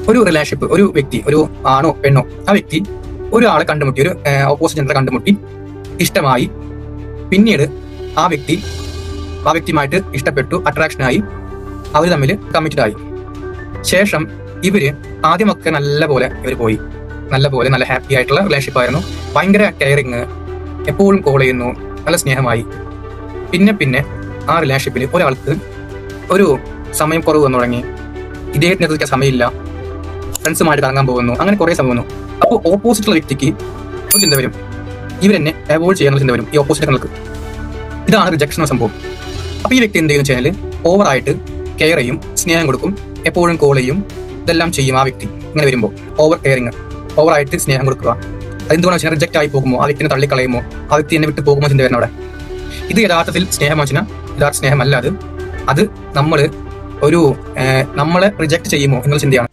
ഒരു റിലേഷൻഷിപ്പ്, ഒരു വ്യക്തി, ഒരു ആണോ പെണ്ണോ, ആ വ്യക്തി ഒരാളെ കണ്ടുമുട്ടി, ഒരു ഓപ്പോസിറ്റ് ജെൻഡറെ കണ്ടുമുട്ടി, ഇഷ്ടമായി, പിന്നീട് ആ വ്യക്തിയുമായിട്ട് ഇഷ്ടപ്പെട്ടു, അട്രാക്ഷനായി, അവർ തമ്മിൽ കമ്മിറ്റഡ് ആയി. ശേഷം ഇവര് ആദ്യമൊക്കെ നല്ലപോലെ പോയി, നല്ല ഹാപ്പി ആയിട്ടുള്ള റിലേഷൻഷിപ്പ് ആയിരുന്നു, ഭയങ്കര കെയറിങ്, എപ്പോഴും കോൾ ചെയ്യുന്നു, നല്ല സ്നേഹമായി. പിന്നെ ആ റിലേഷൻഷിപ്പിൽ ഒരാൾക്ക് ഒരു സമയം കുറവ് വന്നു തുടങ്ങി, ഇദ്ദേഹത്തിന് എത്തിക്കാൻ സമയമില്ല, ഫ്രണ്ട്സുമായിട്ട് കറങ്ങാൻ പോകുന്നു, അങ്ങനെ കുറെ സമയം വന്നു. അപ്പോൾ ഓപ്പോസിറ്റുള്ള വ്യക്തിക്ക് ഒരു ചിന്ത വരും, ഇവരെന്നെ അവോയ്ഡ് ചെയ്യാനുള്ള ചിന്ത വരും ഈ ഓപ്പോസിറ്റുകൾക്ക്. ഇതാണ് റിജക്ഷൻ എന്ന സംഭവം. അപ്പോൾ ഈ വ്യക്തി എന്ത് ചെയ്യുന്ന വെച്ചാൽ ഓവറായിട്ട് കെയർ ചെയ്യും, സ്നേഹം കൊടുക്കും, എപ്പോഴും കോൾ ചെയ്യും, ഇതെല്ലാം ചെയ്യും. ആ വ്യക്തി ഇങ്ങനെ വരുമ്പോൾ ഓവർ കെയറിങ്, ഓവറായിട്ട് സ്നേഹം കൊടുക്കുക. അതെന്തുകൊണ്ടാണ് വെച്ചാൽ റിജക്റ്റ് ആയി പോകുമോ, ആ വ്യക്തിനെ തള്ളിക്കളയുമോ, ആ വ്യക്തി എന്നെ വിട്ട് പോകുമോ ചിന്ത വരുന്ന അവിടെ. ഇത് യഥാർത്ഥത്തിൽ സ്നേഹം വെച്ചാൽ യഥാർത്ഥ സ്നേഹമല്ല. അത് നമ്മളെ റിജക്ട് ചെയ്യുമോ എന്നുള്ള ചിന്തയാണ്.